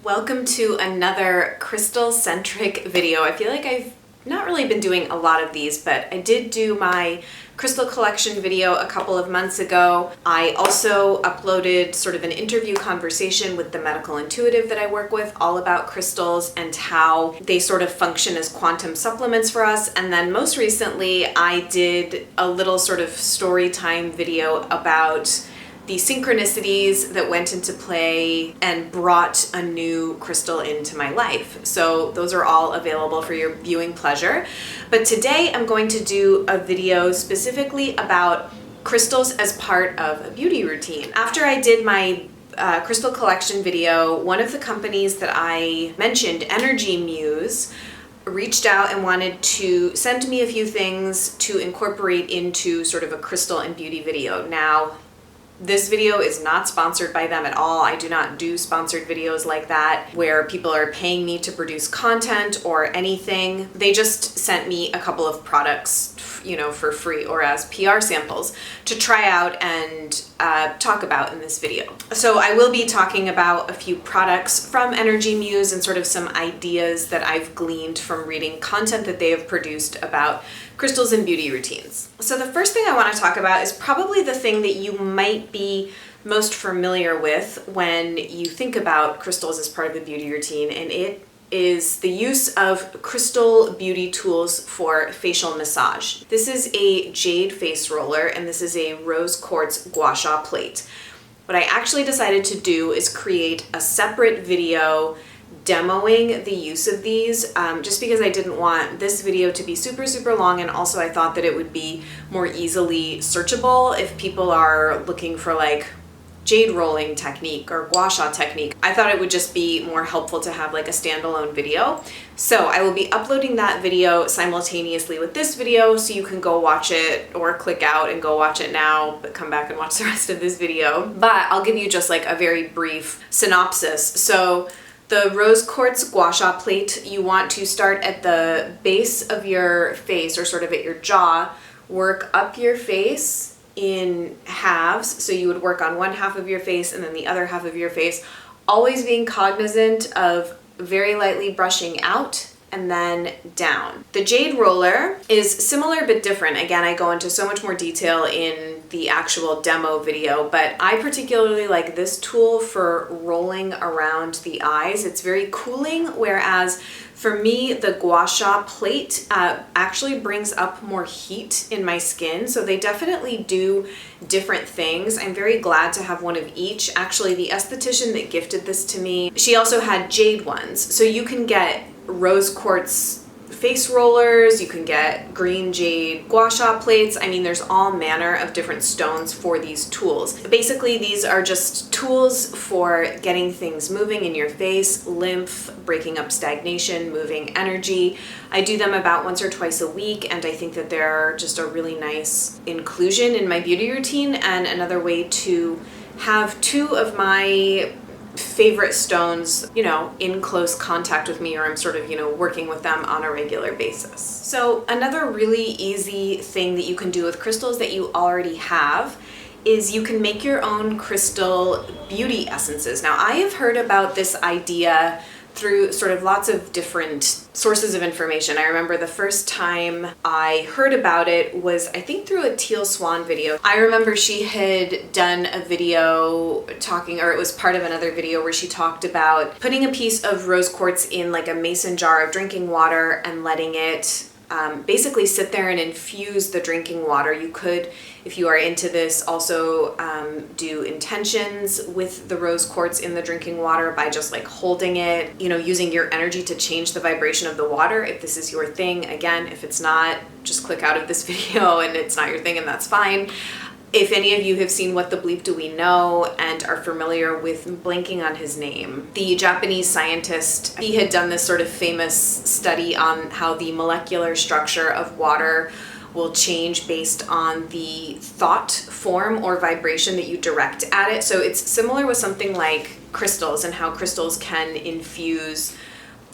Welcome to another crystal-centric video. I feel like I've not really been doing a lot of these, but I did do my crystal collection video a couple of months ago. I also uploaded sort of an interview conversation with the medical intuitive that I work with, all about crystals and how they sort of function as quantum supplements for us. And then most recently, I did a little sort of story time video about the synchronicities that went into play and brought a new crystal into my life. So those are all available for your viewing pleasure. But today I'm going to do a video specifically about crystals as part of a beauty routine. After I did my crystal collection video, one of the companies that I mentioned, Energy Muse, reached out and wanted to send me a few things to incorporate into sort of a crystal and beauty video. Now, this video is not sponsored by them at all. I do not do sponsored videos like that where people are paying me to produce content or anything. They just sent me a couple of products, for free or as PR samples to try out and talk about in this video. So I will be talking about a few products from Energy Muse and sort of some ideas that I've gleaned from reading content that they have produced about crystals and beauty routines. So the first thing I want to talk about is probably the thing that you might be most familiar with when you think about crystals as part of a beauty routine, and it is the use of crystal beauty tools for facial massage. This is a jade face roller, and this is a rose quartz gua sha plate. What I actually decided to do is create a separate video demoing the use of these, just because I didn't want this video to be super long, and also I thought that it would be more easily searchable if people are looking for like jade rolling technique or gua sha technique. I thought it would just be more helpful to have like a standalone video. So I will be uploading that video simultaneously with this video, so you can go watch it or click out and go watch it now, but come back and watch the rest of this video. But I'll give you just like a very brief synopsis. So the rose quartz gua sha plate, you want to start at the base of your face, or sort of at your jaw, work up your face in halves. So you would work on one half of your face and then the other half of your face, always being cognizant of very lightly brushing out and then down. The jade roller is similar but different. Again, I go into so much more detail in the actual demo video, but I particularly like this tool for rolling around the eyes. It's very cooling, whereas for me, the gua sha plate actually brings up more heat in my skin, so they definitely do different things. I'm very glad to have one of each. Actually, the esthetician that gifted this to me, she also had jade ones. So you can get rose quartz face rollers, you can get green jade gua sha plates. I mean, there's all manner of different stones for these tools. Basically, these are just tools for getting things moving in your face, lymph, breaking up stagnation, moving energy. I do them about once or twice a week, and I think that they're just a really nice inclusion in my beauty routine and another way to have two of my favorite stones, in close contact with me, or I'm sort of, working with them on a regular basis. So another really easy thing that you can do with crystals that you already have is you can make your own crystal beauty essences. Now, I have heard about this idea through sort of lots of different sources of information. I remember the first time I heard about it was, I think, through a Teal Swan video. I remember she had done a video talking, or it was part of another video where she talked about putting a piece of rose quartz in like a mason jar of drinking water and letting it basically sit there and infuse the drinking water. You could, if you are into this, also do intentions with the rose quartz in the drinking water by just like holding it, using your energy to change the vibration of the water, if this is your thing. Again, if it's not, just click out of this video and it's not your thing, and that's fine. If any of you have seen What the Bleep Do We Know and are familiar with, blanking on his name, the Japanese scientist, he had done this sort of famous study on how the molecular structure of water will change based on the thought form or vibration that you direct at it. So it's similar with something like crystals and how crystals can infuse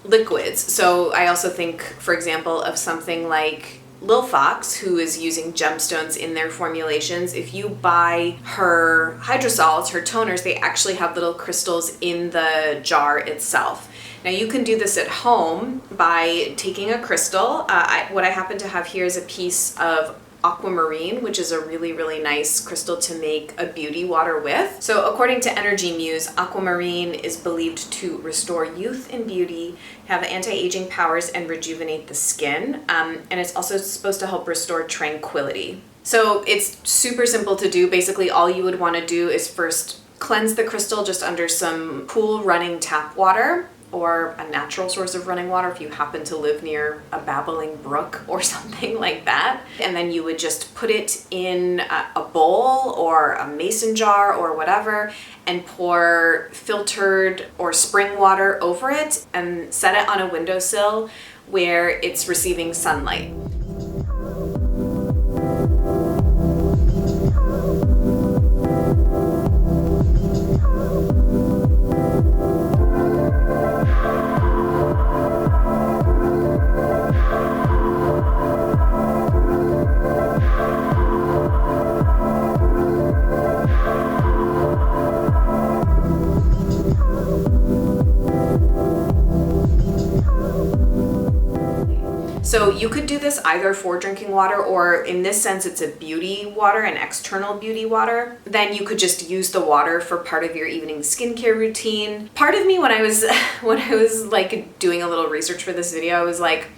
liquids. So I also think, for example, of something like Lil Fox, who is using gemstones in their formulations, if you buy her hydrosols, her toners, they actually have little crystals in the jar itself. Now you can do this at home by taking a crystal. What I happen to have here is a piece of aquamarine, which is a really, really nice crystal to make a beauty water with. So according to Energy Muse, aquamarine is believed to restore youth and beauty, have anti-aging powers, and rejuvenate the skin. And it's also supposed to help restore tranquility. So it's super simple to do. Basically, all you would want to do is first cleanse the crystal just under some cool running tap water, or a natural source of running water if you happen to live near a babbling brook or something like that. And then you would just put it in a bowl or a mason jar or whatever and pour filtered or spring water over it and set it on a windowsill where it's receiving sunlight. So you could do this either for drinking water, or in this sense it's a beauty water, an external beauty water. Then you could just use the water for part of your evening skincare routine. Part of me when I was like doing a little research for this video, I was like,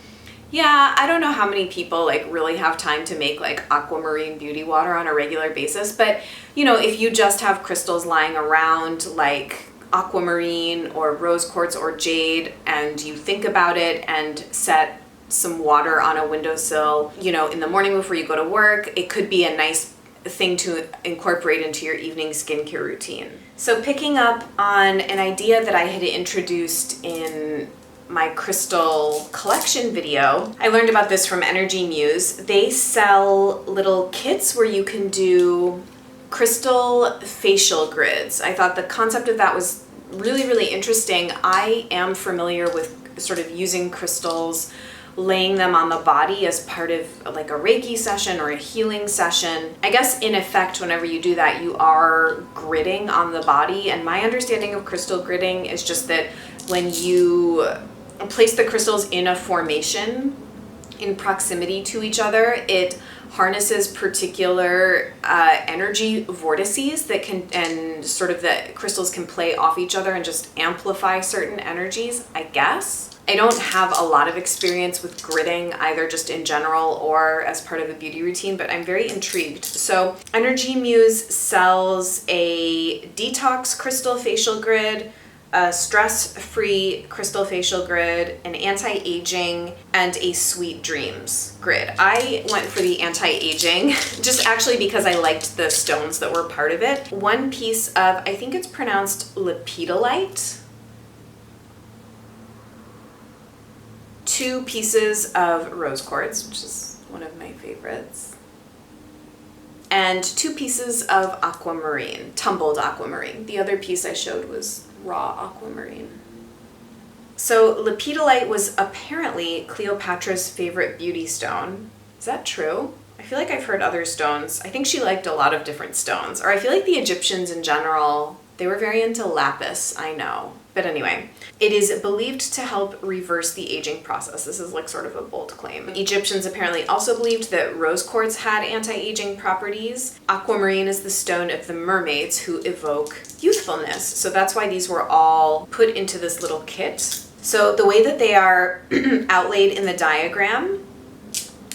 yeah, I don't know how many people like really have time to make like aquamarine beauty water on a regular basis, but you know, if you just have crystals lying around like aquamarine or rose quartz or jade, and you think about it and set some water on a windowsill, you know, in the morning before you go to work, it could be a nice thing to incorporate into your evening skincare routine. So picking up on an idea that I had introduced in my crystal collection video, I learned about this from Energy Muse. They sell little kits where you can do crystal facial grids. I thought the concept of that was really, really interesting. I am familiar with sort of using crystals, laying them on the body as part of like a Reiki session or a healing session. I guess in effect, whenever you do that, you are gridding on the body. And my understanding of crystal gridding is just that when you place the crystals in a formation in proximity to each other, it harnesses particular energy vortices that can, and sort of the crystals can play off each other and just amplify certain energies, I guess. I don't have a lot of experience with gridding, either just in general or as part of a beauty routine, but I'm very intrigued. So Energy Muse sells a detox crystal facial grid, a stress-free crystal facial grid, an anti-aging, and a sweet dreams grid. I went for the anti-aging just actually because I liked the stones that were part of it. One piece of, I think it's pronounced lepidolite, 2 pieces of rose quartz, which is one of my favorites, and 2 pieces of aquamarine, tumbled aquamarine. The other piece I showed was raw aquamarine. So lepidolite was apparently Cleopatra's favorite beauty stone. Is that true? I feel like I've heard other stones. I think she liked a lot of different stones, or I feel like the Egyptians in general, they were very into lapis, I know. But anyway, it is believed to help reverse the aging process. This is like sort of a bold claim. Egyptians apparently also believed that rose quartz had anti-aging properties. Aquamarine is the stone of the mermaids who evoke youthfulness. So that's why these were all put into this little kit. So the way that they are outlaid in the diagram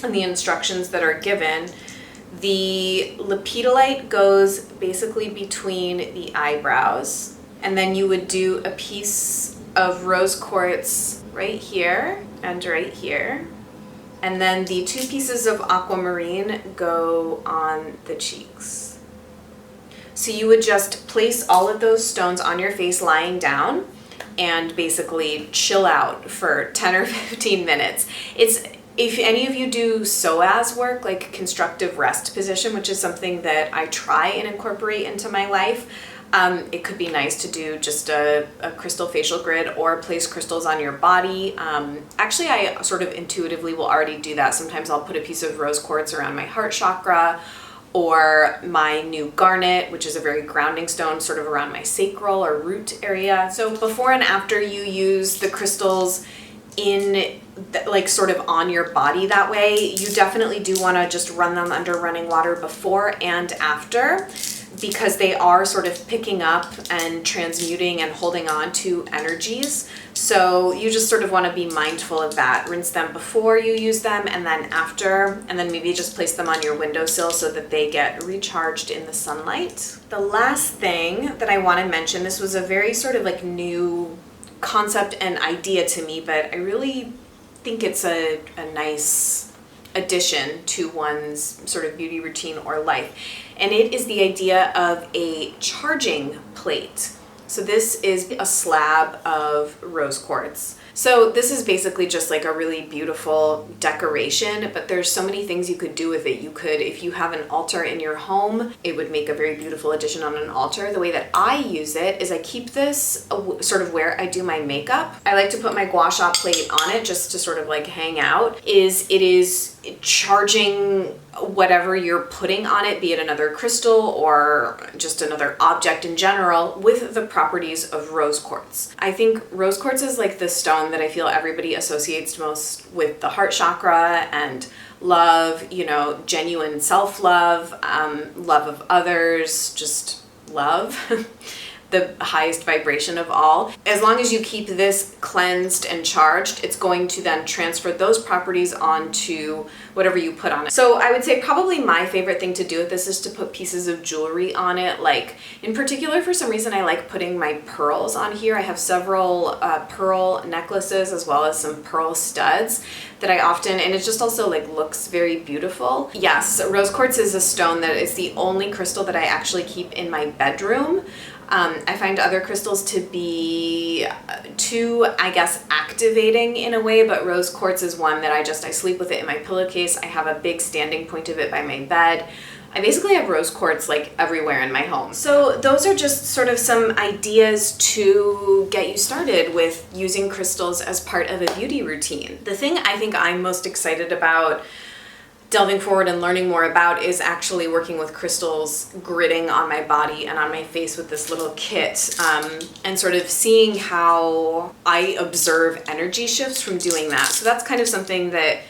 and the instructions that are given, the lepidolite goes basically between the eyebrows. And then you would do a piece of rose quartz right here and right here. And then the 2 pieces of aquamarine go on the cheeks. So you would just place all of those stones on your face lying down and basically chill out for 10 or 15 minutes. If any of you do psoas work, like constructive rest position, which is something that I try and incorporate into my life, It could be nice to do just a crystal facial grid or place crystals on your body. Actually, I sort of intuitively will already do that. Sometimes I'll put a piece of rose quartz around my heart chakra, or my new garnet, which is a very grounding stone, sort of around my sacral or root area. So before and after you use the crystals in like sort of on your body that way, you definitely do want to just run them under running water before and after, because they are sort of picking up and transmuting and holding on to energies. So you just sort of want to be mindful of that. Rinse them before you use them and then after, and then maybe just place them on your windowsill so that they get recharged in the sunlight. The last thing that I want to mention, this was a very sort of like new concept and idea to me, but I really think it's a nice addition to one's sort of beauty routine or life. And it is the idea of a charging plate. So this is a slab of rose quartz. So this is basically just like a really beautiful decoration, but there's so many things you could do with it. You could, if you have an altar in your home, it would make a very beautiful addition on an altar. The way that I use it is I keep this sort of where I do my makeup. I like to put my gua sha plate on it just to sort of like hang out. It is charging whatever you're putting on it, be it another crystal or just another object in general, with the properties of rose quartz. I think rose quartz is like the stone that I feel everybody associates most with the heart chakra and love, you know, genuine self-love, love of others, just love. The highest vibration of all. As long as you keep this cleansed and charged, it's going to then transfer those properties onto whatever you put on it. So I would say probably my favorite thing to do with this is to put pieces of jewelry on it. Like in particular, for some reason, I like putting my pearls on here. I have several pearl necklaces as well as some pearl studs that I often, and it just also like looks very beautiful. Yes, rose quartz is a stone that is the only crystal that I actually keep in my bedroom. I find other crystals to be too, I guess, activating in a way, but rose quartz is one that I sleep with it in my pillowcase. I have a big standing point of it by my bed. I basically have rose quartz like everywhere in my home. So those are just sort of some ideas to get you started with using crystals as part of a beauty routine. The thing I think I'm most excited about delving forward and learning more about is actually working with crystals, gridding on my body and on my face with this little kit, and sort of seeing how I observe energy shifts from doing that. So that's kind of something that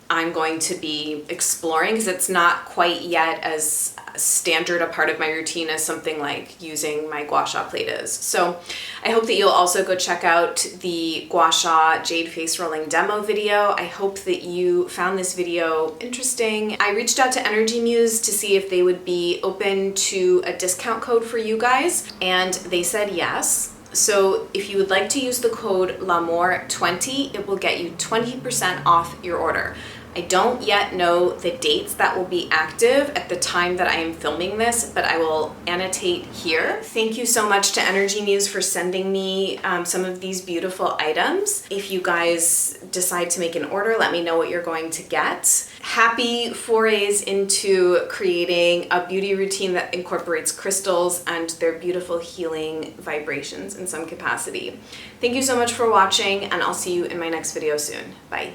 I'm going to be exploring, because it's not quite yet as standard a part of my routine as something like using my gua sha plate is. So I hope that you'll also go check out the gua sha jade face rolling demo video. I hope that you found this video interesting. I reached out to Energy Muse to see if they would be open to a discount code for you guys, and they said yes. So if you would like to use the code LAMOUR20, it will get you 20% off your order. I don't yet know the dates that will be active at the time that I am filming this, but I will annotate here. Thank you so much to Energy Muse for sending me some of these beautiful items. If you guys decide to make an order, let me know what you're going to get. Happy forays into creating a beauty routine that incorporates crystals and their beautiful healing vibrations in some capacity. Thank you so much for watching, and I'll see you in my next video soon. Bye.